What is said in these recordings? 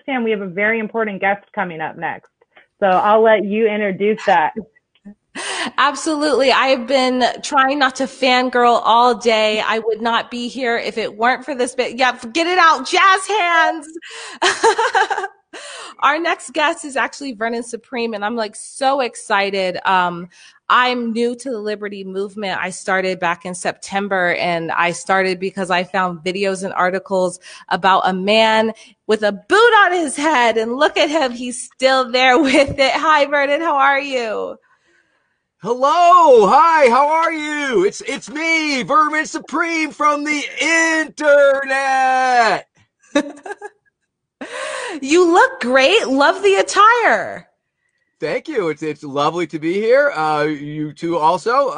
understand we have a very important guest coming up next. So I'll let you introduce that. Absolutely. I've been trying not to fangirl all day. I would not be here if it weren't for this bit. Yeah, get it out. Jazz hands. Our next guest is actually Vermin Supreme, and I'm like so excited. I'm new to the Liberty movement. I started back in September, and I started because I found videos and articles about a man with a boot on his head, and look at him. He's still there with it. Hi, Vermin. How are you? Hello, hi, how are you? It's me, Vermin Supreme from the internet. You look great. Love the attire. Thank you. It's lovely to be here. You too also.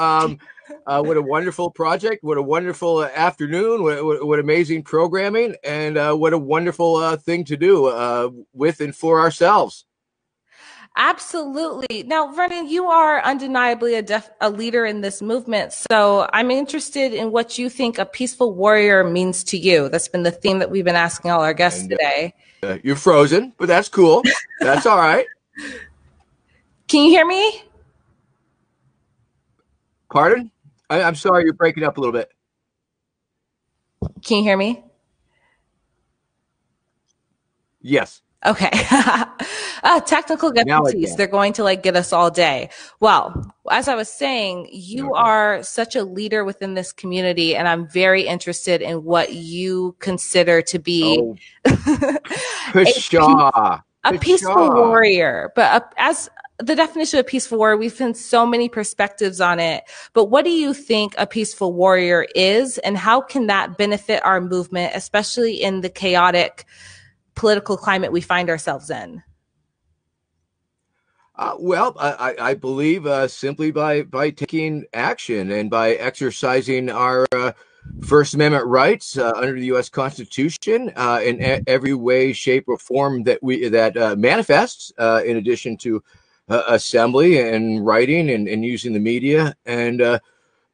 What a wonderful project. What a wonderful afternoon. What amazing programming, and what a wonderful thing to do with and for ourselves. Absolutely. Now, Vermin, you are undeniably a leader in this movement. So I'm interested in what you think a peaceful warrior means to you. That's been the theme that we've been asking all our guests today. You're frozen, but that's cool. That's all right. Can you hear me? Pardon? I'm sorry, you're breaking up a little bit. Can you hear me? Yes. Okay. Technical difficulties. They're going to get us all day. Well, as I was saying, you are such a leader within this community, and I'm very interested in what you consider to be a peaceful warrior. But as the definition of peaceful warrior, we've seen so many perspectives on it. But what do you think a peaceful warrior is, and how can that benefit our movement, especially in the chaotic political climate we find ourselves in? Well, I believe simply by taking action and by exercising our First Amendment rights under the U.S. Constitution in every way, shape, or form that manifests, in addition to assembly and writing and using the media and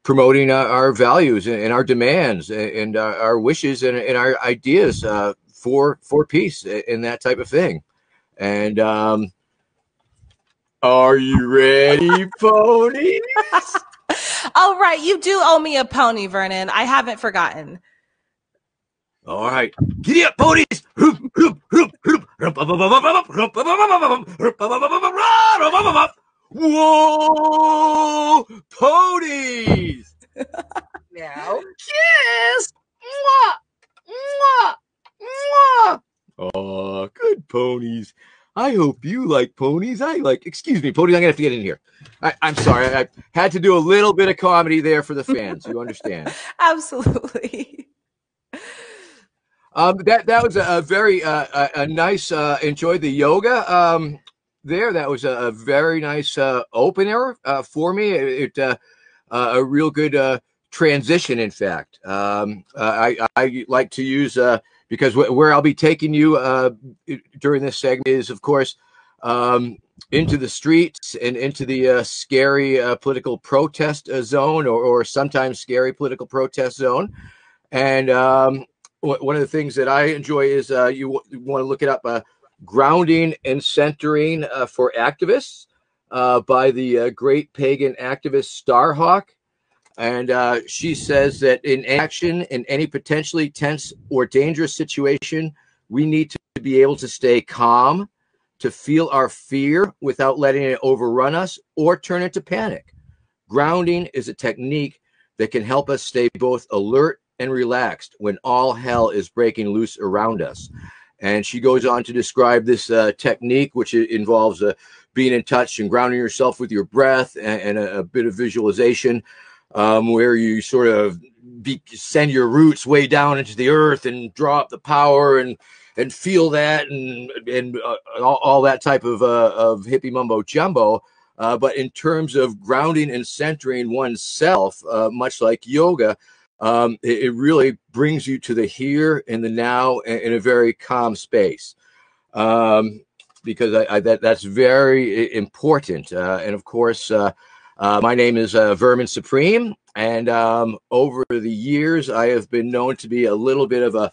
promoting our values and our demands and our wishes and our ideas for peace and that type of thing. And are you ready, ponies? All right, you do owe me a pony, Vermin. I haven't forgotten. All right, giddy up, ponies! Whoa, ponies! Now kiss! Mwah! Mwah! Mwah! Oh, good ponies. I hope you like ponies. Excuse me, ponies, I'm going to have to get in here. I'm sorry. I had to do a little bit of comedy there for the fans. You understand? Absolutely. That was a very nice, enjoyed the yoga there. That was a very nice opener for me. A real good transition, in fact. I like to use... because where I'll be taking you during this segment is, of course, into the streets and into the scary political protest zone, or sometimes scary political protest zone. And one of the things that I enjoy is you want to look it up, Grounding and Centering for Activists by the great pagan activist Starhawk. And she says that in action, in any potentially tense or dangerous situation, we need to be able to stay calm, to feel our fear without letting it overrun us or turn into panic. Grounding is a technique that can help us stay both alert and relaxed when all hell is breaking loose around us. And she goes on to describe this technique, which involves being in touch and grounding yourself with your breath and a bit of visualization. Where you sort of send your roots way down into the earth and draw up the power and feel that and all that type of hippie mumbo jumbo. But in terms of grounding and centering oneself, much like yoga, it really brings you to the here and the now in a very calm space. Because that's very important. And of course, my name is Vermin Supreme, and over the years, I have been known to be a little bit of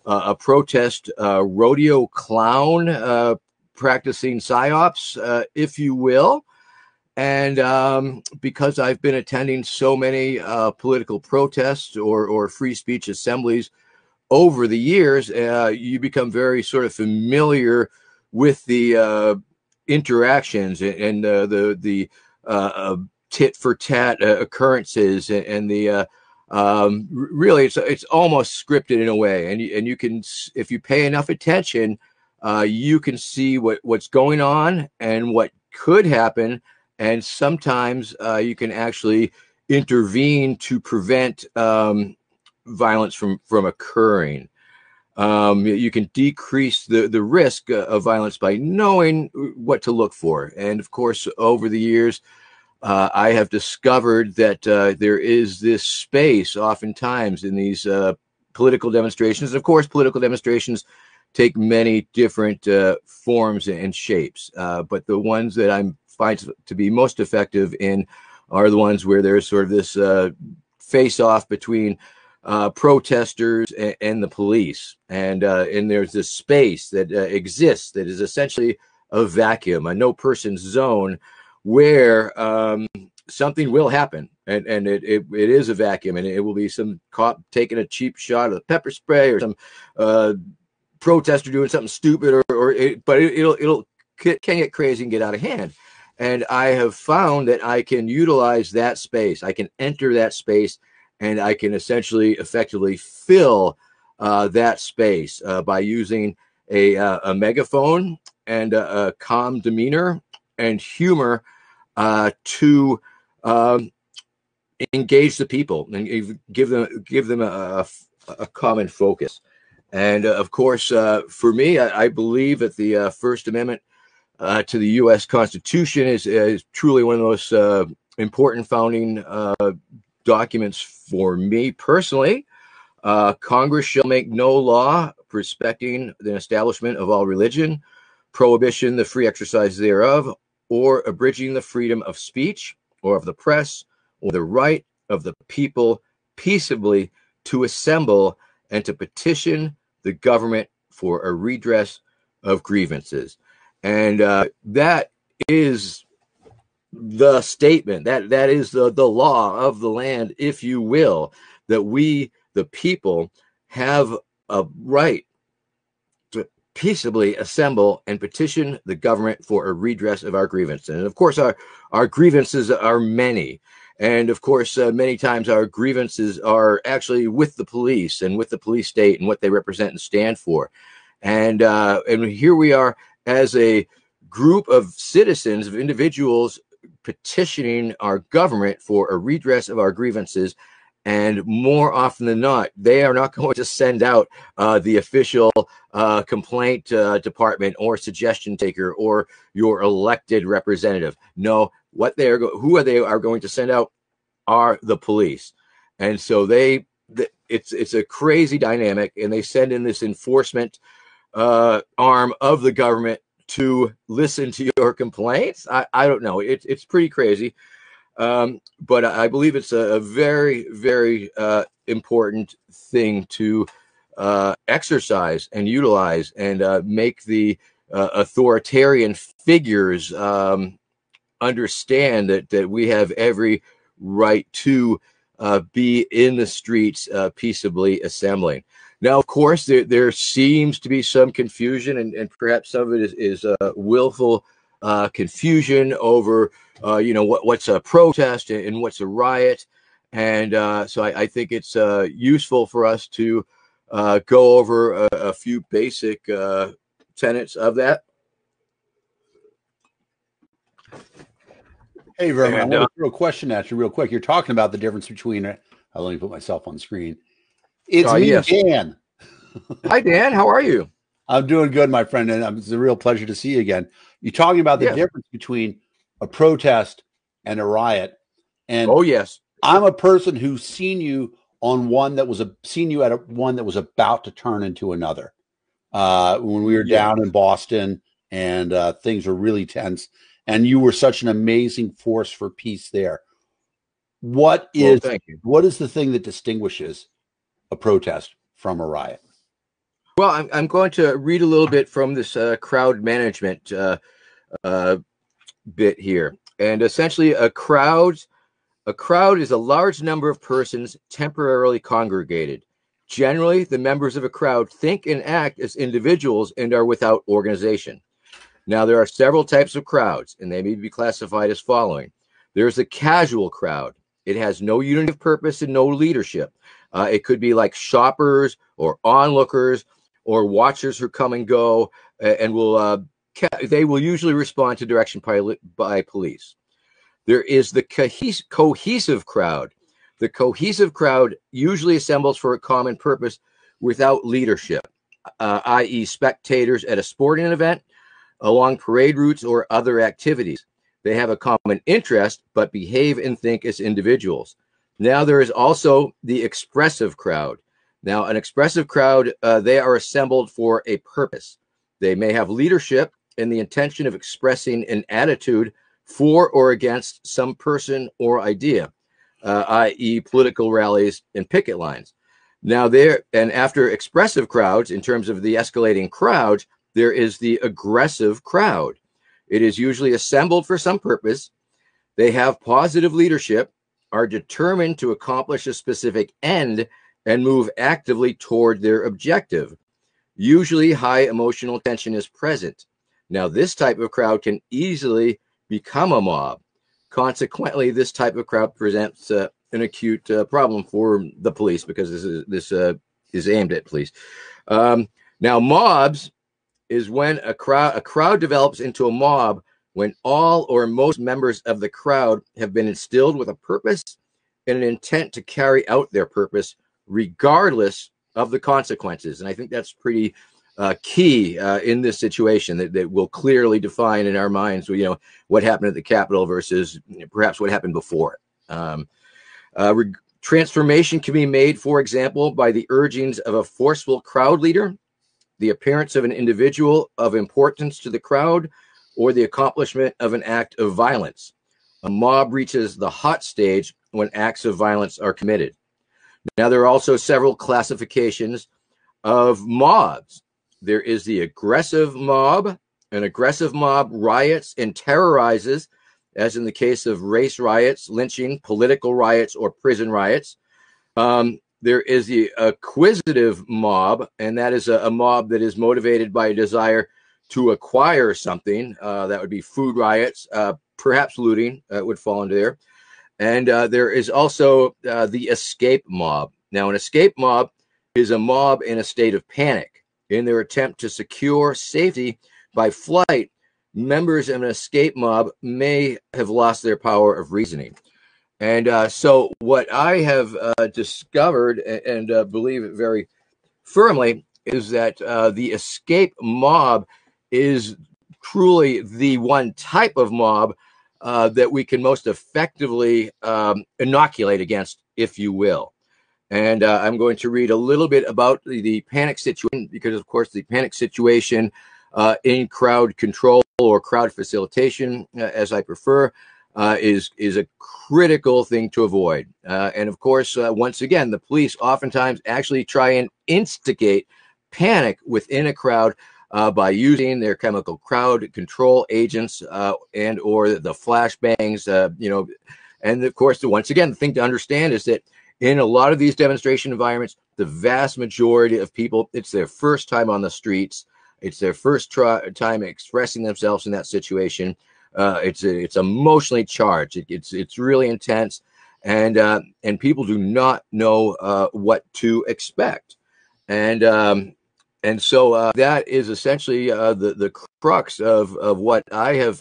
a protest rodeo clown practicing psyops, if you will. And because I've been attending so many political protests or free speech assemblies over the years, you become very sort of familiar with the interactions and the tit for tat occurrences, and the really it's almost scripted in a way, and you can, if you pay enough attention, you can see what's going on and what could happen, and sometimes you can actually intervene to prevent violence from occurring. You can decrease the risk of violence by knowing what to look for. And of course, over the years, I have discovered that there is this space oftentimes in these political demonstrations. Of course, political demonstrations take many different forms and shapes, but the ones that I find to be most effective in are the ones where there's sort of this face-off between protesters and the police, and there's this space that exists that is essentially a vacuum, a no-person zone, where something will happen, and it is a vacuum, and it will be some cop taking a cheap shot of the pepper spray, or some protester doing something stupid, but it'll can get crazy and get out of hand. And I have found that I can utilize that space. I can enter that space, and I can essentially effectively fill that space by using a megaphone and a calm demeanor and humor to engage the people and give them a common focus. And of course, for me, I believe that the First Amendment to the U.S. Constitution is truly one of the most important founding documents for me personally. Congress shall make no law respecting the establishment of all religion, prohibition the free exercise thereof, or abridging the freedom of speech or of the press, or the right of the people peaceably to assemble and to petition the government for a redress of grievances. And that is the statement, that is the law of the land, if you will, that we, the people, have a right to peaceably assemble and petition the government for a redress of our grievances. And of course, our grievances are many. And of course, many times our grievances are actually with the police and with the police state and what they represent and stand for. And here we are as a group of citizens, of individuals, petitioning our government for a redress of our grievances. And more often than not, they are not going to send out the official complaint department or suggestion taker or your elected representative. No, who they are going to send out are the police. And so it's a crazy dynamic, and they send in this enforcement arm of the government to listen to your complaints. I don't know. It's pretty crazy. But I believe it's a very, very important thing to exercise and utilize, and make the authoritarian figures understand that we have every right to be in the streets peaceably assembling. Now, of course, there seems to be some confusion, and perhaps some of it is willful confusion over, what's a protest and what's a riot. And so I think it's useful for us to go over a few basic tenets of that. Hey, Vermin, I want to throw a question at you real quick. You're talking about the difference between, let me put myself on the screen. It's me, yes. Dan. Hi, Dan. How are you? I'm doing good, my friend, and it's a real pleasure to see you again. You're talking about the difference between a protest and a riot. And oh, yes, I'm a person who's seen you on one that was one that was about to turn into another. When we were down in Boston and things were really tense, and you were such an amazing force for peace there. What is the thing that distinguishes a protest from a riot? Well, I'm going to read a little bit from this crowd management bit here. And essentially, a crowd is a large number of persons temporarily congregated. Generally, the members of a crowd think and act as individuals and are without organization. Now, there are several types of crowds, and they may be classified as following. There's a casual crowd. It has no unity of purpose and no leadership. It could be like shoppers or onlookers or watchers who come and go, and they will usually respond to direction by police. There is the cohesive crowd. The cohesive crowd usually assembles for a common purpose without leadership, i.e. spectators at a sporting event, along parade routes, or other activities. They have a common interest, but behave and think as individuals. Now there is also the expressive crowd. Now, an expressive crowd, they are assembled for a purpose. They may have leadership and the intention of expressing an attitude for or against some person or idea, i.e. political rallies and picket lines. Now after expressive crowds, in terms of the escalating crowds, there is the aggressive crowd. It is usually assembled for some purpose. They have positive leadership, are determined to accomplish a specific end, and move actively toward their objective. Usually high emotional tension is present. Now, this type of crowd can easily become a mob. Consequently, this type of crowd presents an acute problem for the police, because this is aimed at police. Now, mobs is when a crowd develops into a mob when all or most members of the crowd have been instilled with a purpose and an intent to carry out their purpose, regardless of the consequences. And I think that's pretty key in this situation, that will clearly define in our minds, what happened at the Capitol versus perhaps what happened before it. Transformation can be made, for example, by the urgings of a forceful crowd leader, the appearance of an individual of importance to the crowd, or the accomplishment of an act of violence. A mob reaches the hot stage when acts of violence are committed. Now, there are also several classifications of mobs. There is the aggressive mob. An aggressive mob riots and terrorizes, as in the case of race riots, lynching, political riots, or prison riots. There is the acquisitive mob, and that is a mob that is motivated by a desire to acquire something. That would be food riots, perhaps looting would fall into there. And there is also the escape mob. Now, an escape mob is a mob in a state of panic. In their attempt to secure safety by flight, members of an escape mob may have lost their power of reasoning. And so what I have discovered and believe it very firmly is that the escape mob is truly the one type of mob that we can most effectively inoculate against, if you will. And I'm going to read a little bit about the panic situation, because, of course, the panic situation in crowd control or crowd facilitation, as I prefer, is a critical thing to avoid. And, of course, once again, the police oftentimes actually try and instigate panic within a crowd by using their chemical crowd control agents and or the flashbangs, And, of course, once again, the thing to understand is that in a lot of these demonstration environments, the vast majority of people, it's their first time on the streets. It's their first time expressing themselves in that situation. It's emotionally charged. It's really intense, and people do not know what to expect, and so that is essentially the crux of what I have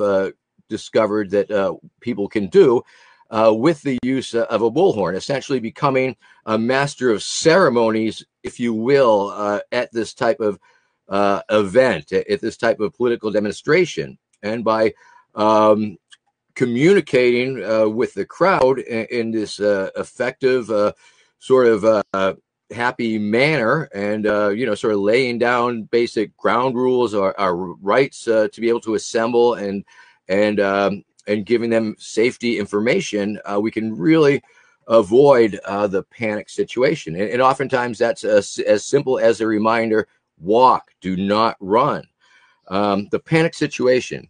discovered that people can do with the use of a bullhorn, essentially becoming a master of ceremonies, if you will, at this type of event, at this type of political demonstration, and by communicating with the crowd in this effective sort of happy manner, and sort of laying down basic ground rules, our rights to be able to assemble, and giving them safety information, we can really avoid the panic situation. And oftentimes that's as simple as a reminder walk, do not run. The panic situation.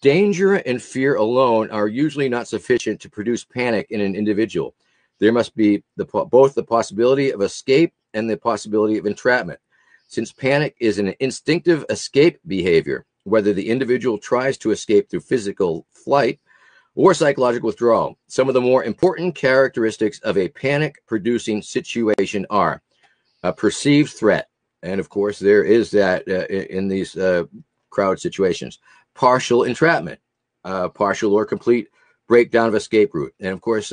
Danger and fear alone are usually not sufficient to produce panic in an individual. There must be both the possibility of escape and the possibility of entrapment. Since panic is an instinctive escape behavior, whether the individual tries to escape through physical flight or psychological withdrawal, some of the more important characteristics of a panic-producing situation are a perceived threat, and of course there is that in these crowd situations. Partial entrapment, partial or complete breakdown of escape route. And of course,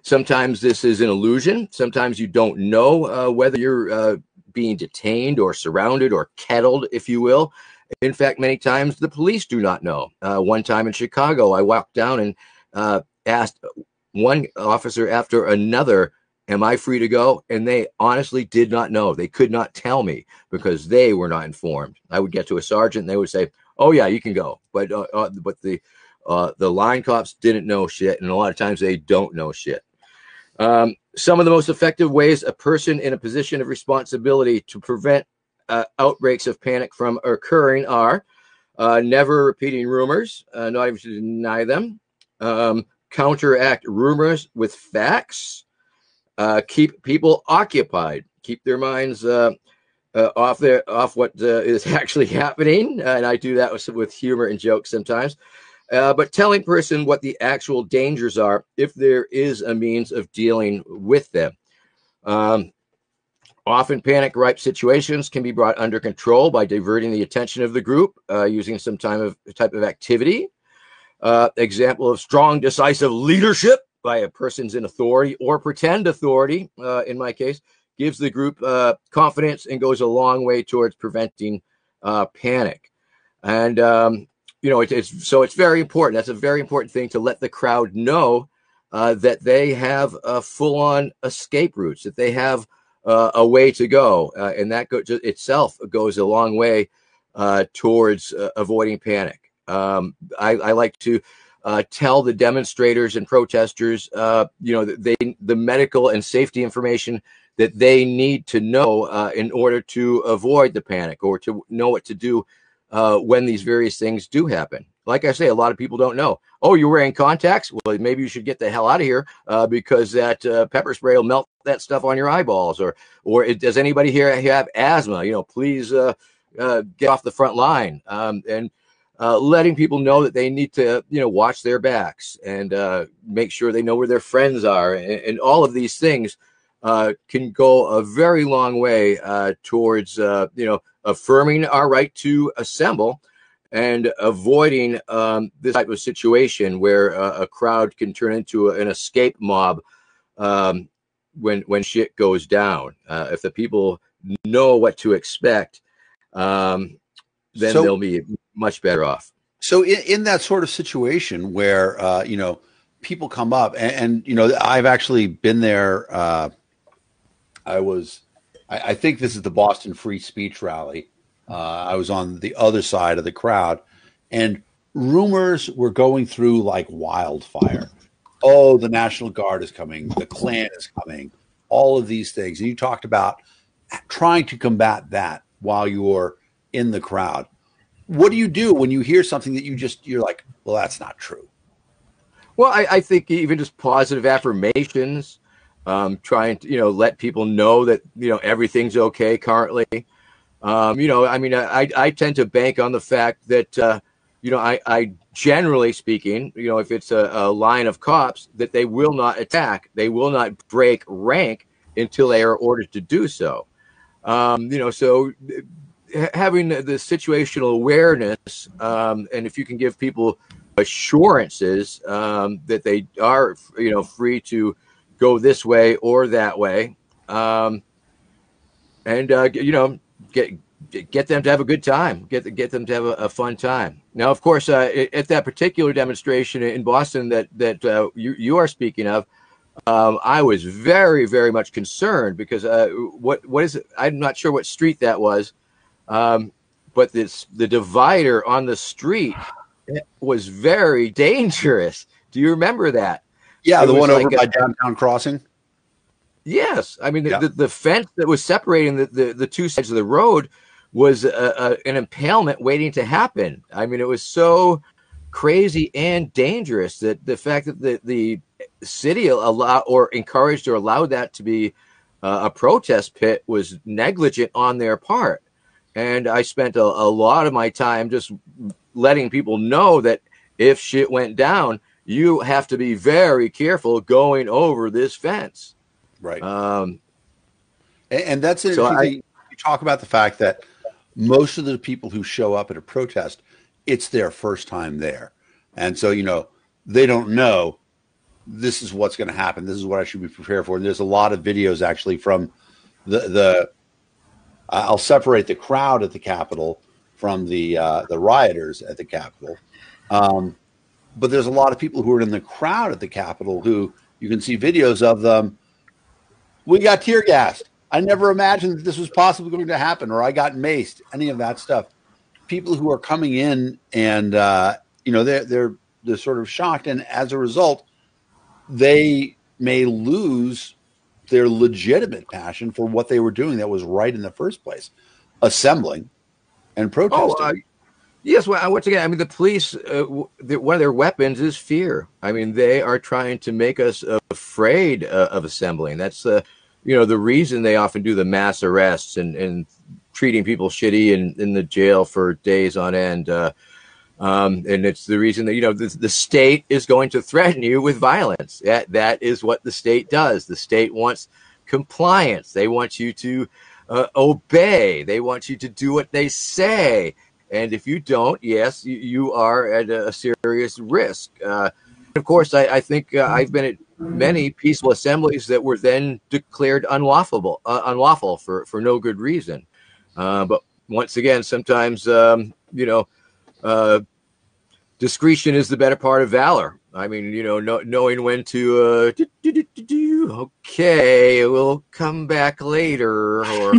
sometimes this is an illusion. Sometimes you don't know whether you're being detained or surrounded or kettled, if you will. In fact, many times the police do not know. One time in Chicago, I walked down and asked one officer after another, am I free to go? And they honestly did not know. They could not tell me because they were not informed. I would get to a sergeant and they would say, oh yeah, you can go. But the line cops didn't know shit. And a lot of times they don't know shit. Some of the most effective ways a person in a position of responsibility to prevent outbreaks of panic from occurring are never repeating rumors, not even to deny them, counteract rumors with facts, keep people occupied, keep their minds off what is actually happening, and I do that with humor and jokes sometimes. But telling person what the actual dangers are, if there is a means of dealing with them. Often panic-ripe situations can be brought under control by diverting the attention of the group using some type of activity. Example of strong, decisive leadership by a person's in authority or pretend authority, in my case, gives the group confidence and goes a long way towards preventing panic. And it's very important. That's a very important thing to let the crowd know that they have full-on escape routes, that they have a way to go, and that itself goes a long way towards avoiding panic. I like to tell the demonstrators and protesters, the medical and safety information that they need to know in order to avoid the panic or to know what to do when these various things do happen. Like I say, a lot of people don't know. Oh, you're wearing contacts? Well, maybe you should get the hell out of here because that pepper spray will melt that stuff on your eyeballs. Or does anybody here have asthma? Please get off the front line. And letting people know that they need to, watch their backs and make sure they know where their friends are. And all of these things can go a very long way towards, affirming our right to assemble and avoiding this type of situation where a crowd can turn into an escape mob when shit goes down. If the people know what to expect, then they'll be much better off. So in that sort of situation where, people come up and I've actually been there. I think this is the Boston Free Speech Rally. I was on the other side of the crowd and rumors were going through like wildfire. Oh, the National Guard is coming. The Klan is coming. All of these things. And you talked about trying to combat that while you're in the crowd. What do you do when you hear something that you're like, well, that's not true? Well, I think even just positive affirmations, trying to, let people know that, everything's okay currently. I tend to bank on the fact that, I generally speaking, if it's a line of cops, that they will not attack. They will not break rank until they are ordered to do so. So having the situational awareness, and if you can give people assurances that they are, free to go this way or that way, get them to have a good time, get them to have a fun time. Now, of course, at that particular demonstration in Boston that you are speaking of, I was very, very much concerned because what is it? I'm not sure what street that was, but the divider on the street was very dangerous. Do you remember that? Yeah, the one over by Downtown Crossing. Yes, I mean the fence that was separating the two sides of the road was an impalement waiting to happen. I mean, it was so crazy and dangerous that the fact that the city allowed or encouraged or allowed that to be a protest pit was negligent on their part. And I spent a lot of my time just letting people know that if shit went down, you have to be very careful going over this fence. Right. And that's an So interesting thing. You talk about the fact that most of the people who show up at a protest, it's their first time there. And so, they don't know this is what's going to happen. This is what I should be prepared for. And there's a lot of videos actually from I'll separate the crowd at the Capitol from the rioters at the Capitol. But there's a lot of people who are in the crowd at the Capitol who you can see videos of them. We got tear gassed. I never imagined that this was possibly going to happen, or I got maced, any of that stuff. People who are coming in and, they're sort of shocked. And as a result, they may lose their legitimate passion for what they were doing that was right in the first place, assembling and protesting. Yes, well, once again, I mean, the police, one of their weapons is fear. I mean, they are trying to make us afraid of assembling. That's the reason they often do the mass arrests and treating people shitty in the jail for days on end. And it's the reason that, the state is going to threaten you with violence. That is what the state does. The state wants compliance. They want you to obey. They want you to do what they say. And if you don't, yes, you are at a serious risk. Of course, I think I've been at many peaceful assemblies that were then declared unlawful for no good reason. But once again, sometimes, discretion is the better part of valor. I mean, knowing when to, okay, we'll come back later or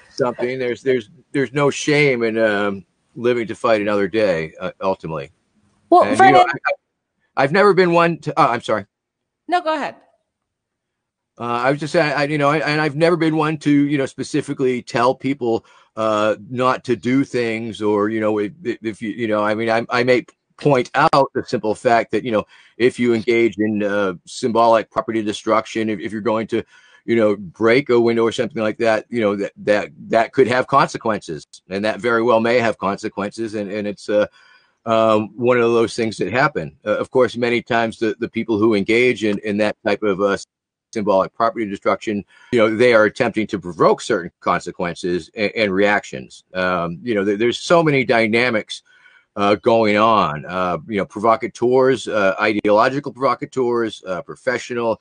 something. There's no shame in living to fight another day, ultimately. Well, and, Vernon, I've never been one to. I'm sorry. No, go ahead. I was just saying, and I've never been one to, specifically tell people not to do things, or if you, I mean, I may point out the simple fact that if you engage in symbolic property destruction, if you're going to break a window or something like that, that could have consequences, and that very well may have consequences, and it's one of those things that happen. Of course, many times the people who engage in that type of symbolic property destruction, they are attempting to provoke certain consequences and reactions. There's so many dynamics going on. Provocateurs, ideological provocateurs, professional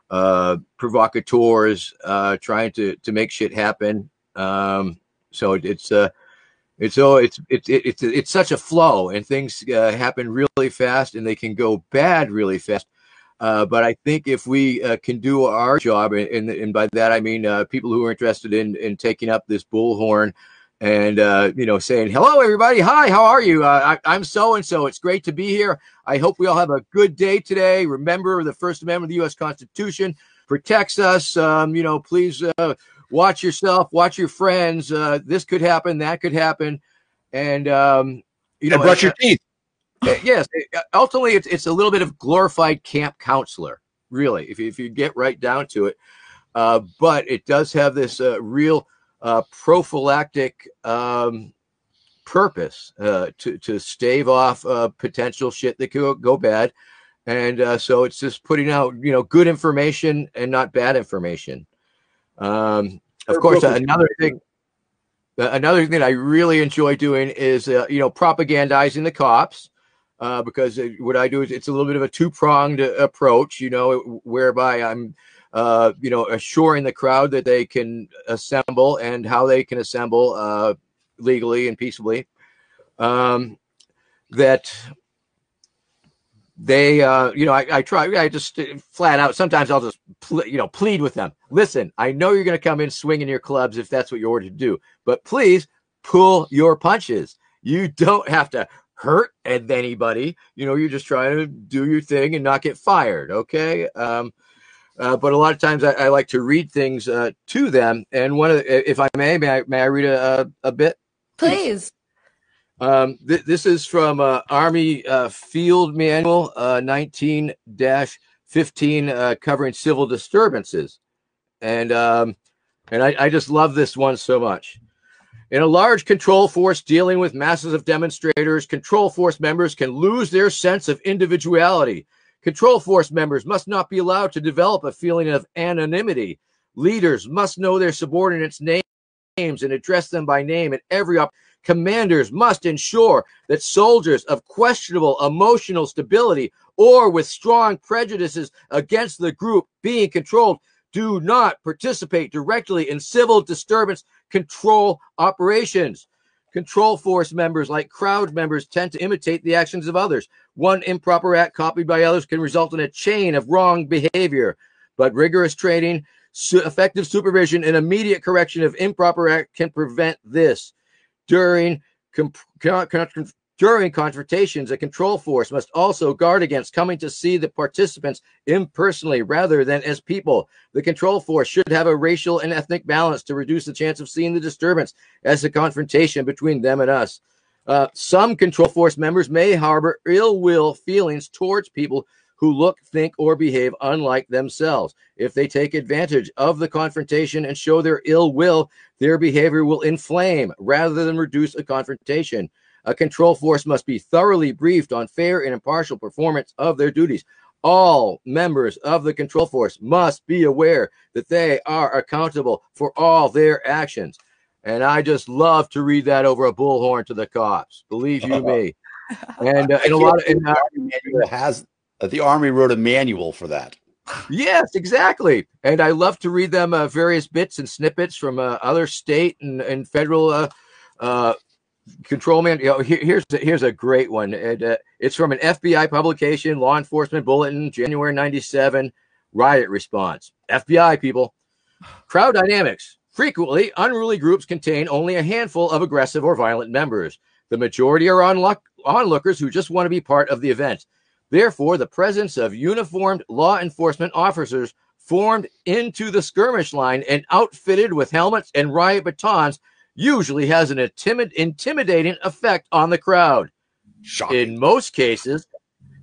provocateurs, trying to make shit happen. So it's such a flow, and things happen really fast, and they can go bad really fast. But I think if we can do our job, and by that I mean people who are interested in taking up this bullhorn and saying, hello everybody, hi, how are you? I'm so and so. It's great to be here. I hope we all have a good day today. Remember, the First Amendment of the U.S. Constitution protects us. Please watch yourself, watch your friends. This could happen, that could happen, and brush your teeth. Yes, ultimately, it's a little bit of glorified camp counselor, really, if you get right down to it. But it does have this real prophylactic purpose to stave off potential shit that could go bad. And so it's just putting out, good information and not bad information. Of course, another thing that I really enjoy doing is, propagandizing the cops. Because what I do is it's a little bit of a two-pronged approach, whereby I'm, assuring the crowd that they can assemble and how they can assemble legally and peaceably. That they, I just flat out, sometimes I'll just, plead with them. Listen, I know you're going to come in swinging your clubs if that's what you're ordered to do, but please pull your punches. You don't have to hurt anybody. You're just trying to do your thing and not get fired. Okay. but a lot of times I like to read things to them. And one of the, if I may I read a bit? Please. This is from Army Field Manual 19-15 covering civil disturbances. And I just love this one so much. In a large control force dealing with masses of demonstrators, control force members can lose their sense of individuality. Control force members must not be allowed to develop a feeling of anonymity. Leaders must know their subordinates' names and address them by name at every opportunity. Commanders must ensure that soldiers of questionable emotional stability or with strong prejudices against the group being controlled do not participate directly in civil disturbance control operations. Control force members, like crowd members, tend to imitate the actions of others. One improper act copied by others can result in a chain of wrong behavior, but rigorous training, effective supervision, and immediate correction of improper act can prevent this. During confrontations, a control force must also guard against coming to see the participants impersonally rather than as people. The control force should have a racial and ethnic balance to reduce the chance of seeing the disturbance as a confrontation between them and us. Some control force members may harbor ill will feelings towards people who look, think, or behave unlike themselves. If they take advantage of the confrontation and show their ill will, their behavior will inflame rather than reduce a confrontation. A control force must be thoroughly briefed on fair and impartial performance of their duties. All members of the control force must be aware that they are accountable for all their actions. And I just love to read that over a bullhorn to the cops. Believe you me. And a lot of the Army wrote a manual for that. Yes, exactly. And I love to read them various bits and snippets from other state and federal control man. Here's a great one. It's from an FBI publication, Law Enforcement Bulletin, January 97, riot response. FBI people. Crowd dynamics. Frequently, unruly groups contain only a handful of aggressive or violent members. The majority are onlookers who just want to be part of the event. Therefore, the presence of uniformed law enforcement officers formed into the skirmish line and outfitted with helmets and riot batons usually has an intimidating effect on the crowd. Shocking. In most cases,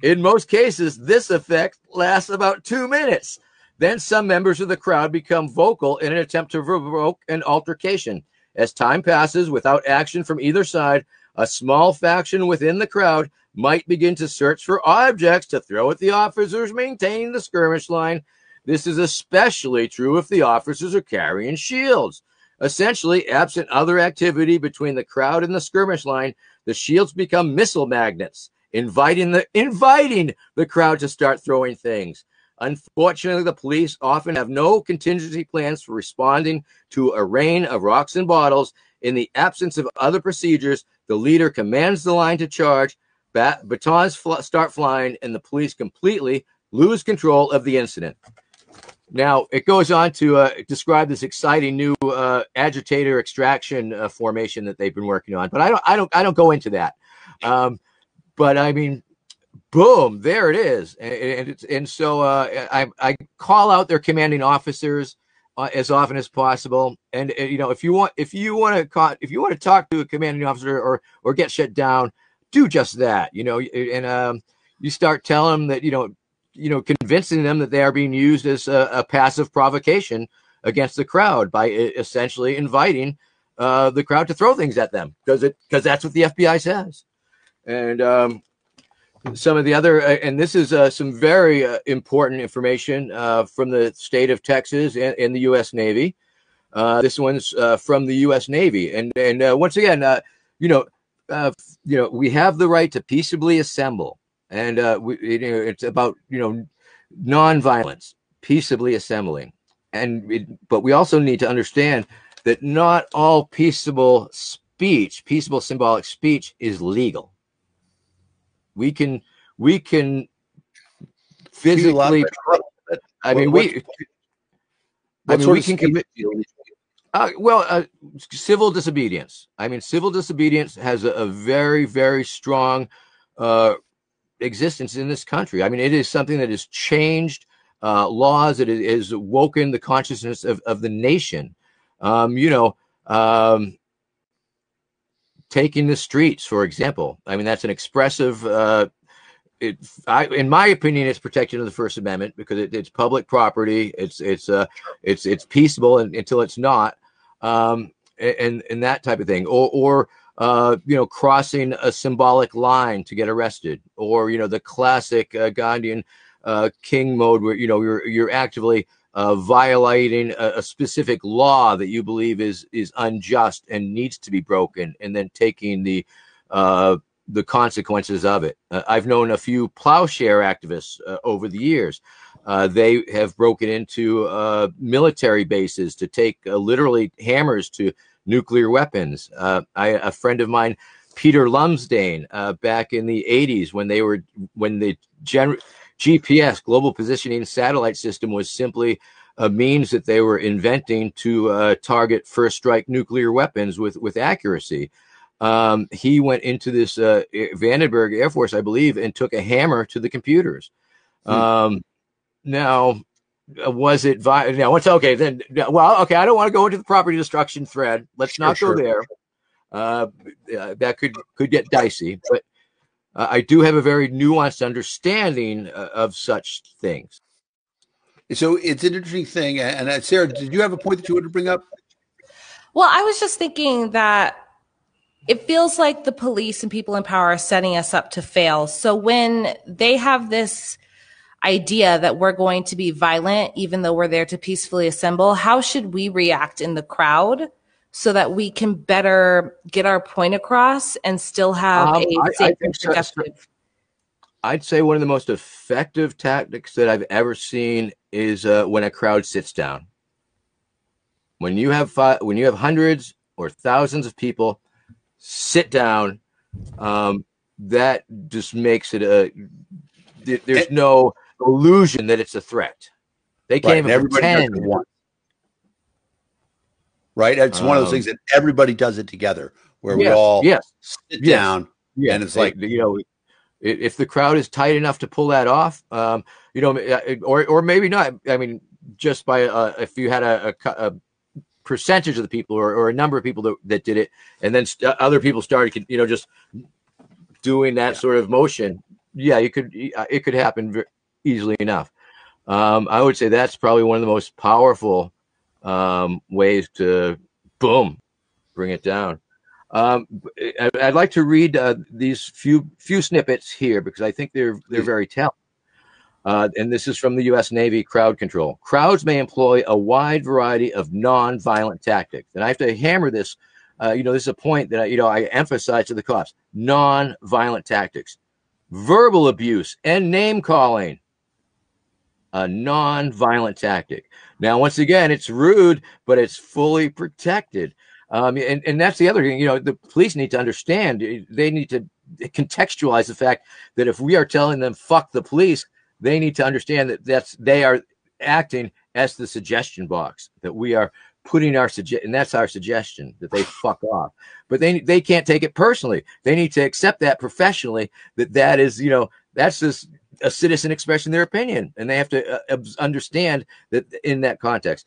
this effect lasts about 2 minutes. Then some members of the crowd become vocal in an attempt to provoke an altercation. As time passes without action from either side, a small faction within the crowd might begin to search for objects to throw at the officers maintaining the skirmish line. This is especially true if the officers are carrying shields. Essentially, absent other activity between the crowd and the skirmish line, the shields become missile magnets, inviting the crowd to start throwing things. Unfortunately, the police often have no contingency plans for responding to a rain of rocks and bottles. In the absence of other procedures, the leader commands the line to charge, batons start flying, and the police completely lose control of the incident. Now, it goes on to describe this exciting new agitator extraction formation that they've been working on, but I don't go into that. But I mean, boom, there it is, and so I call out their commanding officers as often as possible. And if you want to talk to a commanding officer or get shut down, do just that. And you start telling them that convincing them that they are being used as a passive provocation against the crowd by essentially inviting the crowd to throw things at them because that's what the FBI says. And some of the other, and this is some very important information from the state of Texas and the U.S. Navy. This one's from the U.S. Navy, and once again, we have the right to peaceably assemble, and it's about nonviolence, peaceably assembling, but we also need to understand that not all peaceable symbolic speech is legal. We can physically. We can commit. Civil disobedience. I mean, civil disobedience has a very, very strong existence in this country. I mean, it is something that has changed laws. It has woken the consciousness of the nation. Taking the streets, for example. I mean, that's an expressive. In my opinion, it's protection of the First Amendment because it's public property. It's peaceable until it's not, and that type of thing. Or crossing a symbolic line to get arrested, or the classic Gandhian king mode where you're actively violating a specific law that you believe is unjust and needs to be broken, and then taking the consequences of it. I've known a few plowshare activists over the years. They have broken into military bases to take literally hammers to nuclear weapons. A friend of mine, Peter Lumsdane, back in the 80s, when the GPS, global positioning satellite system, was simply a means that they were inventing to target first strike nuclear weapons with accuracy. He went into this Vandenberg Air Force, I believe, and took a hammer to the computers. Now, was it now? It's okay then. Well, okay. I don't want to go into the property destruction thread. Let's not go there. That could get dicey. But I do have a very nuanced understanding of such things. So it's an interesting thing. And Sarah, did you have a point that you wanted to bring up? Well, I was just thinking that it feels like the police and people in power are setting us up to fail. So when they have this idea that we're going to be violent, even though we're there to peacefully assemble, how should we react in the crowd so that we can better get our point across and still have a safe and productive? I'd say one of the most effective tactics that I've ever seen is when a crowd sits down. When you have hundreds or thousands of people sit down, that just makes it there's no illusion that it's a threat. They can't even pretend. Right? It's one of those things that everybody does it together, where we all sit down, and it's like, if the crowd is tight enough to pull that off, or maybe not. I mean, just by if you had a percentage of the people or a number of people that did it, and then other people started, just doing that sort of motion. Yeah, it could happen easily enough. I would say that's probably one of the most powerful ways to bring it down. I'd like to read these few snippets here because I think they're very telling. And this is from the U.S. Navy crowd control. Crowds may employ a wide variety of non-violent tactics. And I have to hammer this. This is a point that I emphasize to the cops. Non-violent tactics. Verbal abuse and name calling. A non-violent tactic. Now, once again, it's rude, but it's fully protected. And that's the other thing. The police need to understand. They need to contextualize the fact that if we are telling them "fuck the police," they need to understand that they are acting as the suggestion box, that we are putting and that's our suggestion, that they fuck off. But they can't take it personally. They need to accept that professionally, that is, that's just a citizen expressing their opinion. And they have to understand that in that context.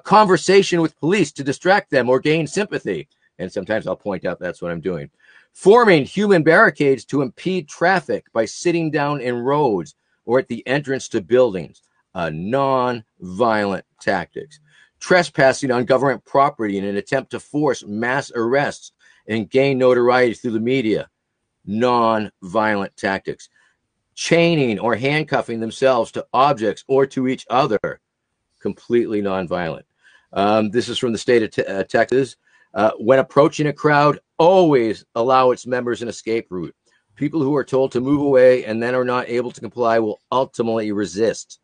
Conversation with police to distract them or gain sympathy. And sometimes I'll point out that's what I'm doing. Forming human barricades to impede traffic by sitting down in roads or at the entrance to buildings. Non-violent tactics. Trespassing on government property in an attempt to force mass arrests and gain notoriety through the media. Non-violent tactics. Chaining or handcuffing themselves to objects or to each other. Completely non-violent. This is from the state of Texas. When approaching a crowd, always allow its members an escape route. People who are told to move away and then are not able to comply will ultimately resist.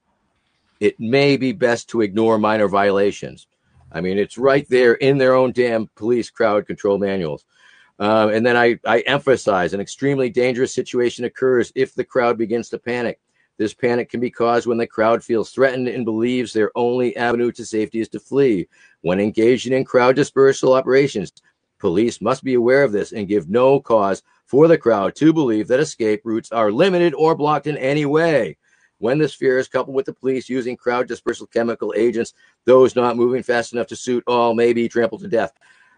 It may be best to ignore minor violations. I mean, it's right there in their own damn police crowd control manuals. And then I emphasize an extremely dangerous situation occurs if the crowd begins to panic. This panic can be caused when the crowd feels threatened and believes their only avenue to safety is to flee. When engaging in crowd dispersal operations, police must be aware of this and give no cause for the crowd to believe that escape routes are limited or blocked in any way. When this fear is coupled with the police using crowd dispersal chemical agents, those not moving fast enough to suit all may be trampled to death.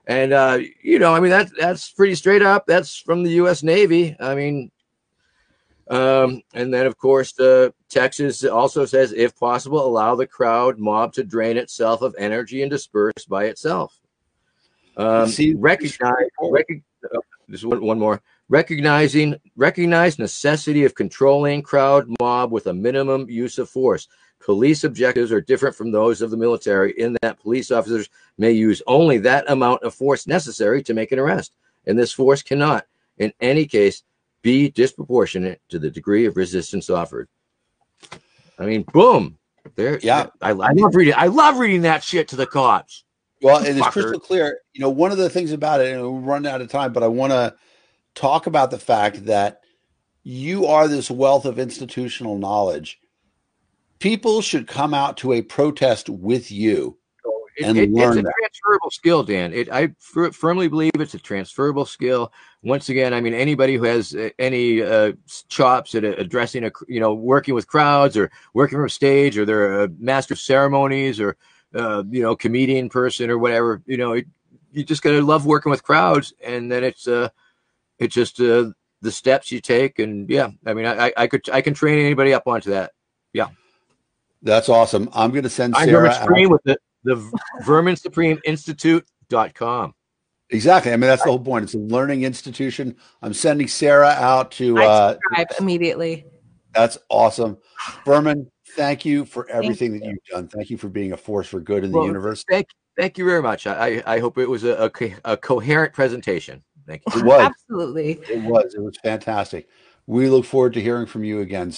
And, you know, I mean, that's pretty straight up. That's from the U.S. Navy. I mean, and then, of course, Texas also says, if possible, allow the crowd mob to drain itself of energy and disperse by itself. Recognize one more. Recognize necessity of controlling crowd mob with a minimum use of force. Police objectives are different from those of the military in that police officers may use only that amount of force necessary to make an arrest, and this force cannot, in any case, be disproportionate to the degree of resistance offered. I mean, boom. There. Yeah. I love reading. I love reading that shit to the cops. Well, it is crystal clear. You know, one of the things about it, and we're running out of time, but I want to talk about the fact that you are this wealth of institutional knowledge. People should come out to a protest with you and learn it's a transferable skill, Dan. I firmly believe it's a transferable skill. Once again, I mean, anybody who has any chops at addressing working with crowds or working from stage, or they're a master of ceremonies, or comedian person or whatever, you just got to love working with crowds, and then it's just the steps you take, and yeah, I mean, I can train anybody up onto that. Yeah, that's awesome. I'm going to send Sarah Supreme with the Vermin Supreme Institute.com. Exactly. I mean, that's the whole point. It's a learning institution. I'm sending Sarah out to subscribe immediately. That's awesome. Vermin, thank you for everything that you've done. Thank you for being a force for good in the universe. Thank you very much. I hope it was a coherent presentation. Thank you. It was. Absolutely. It was fantastic. We look forward to hearing from you again.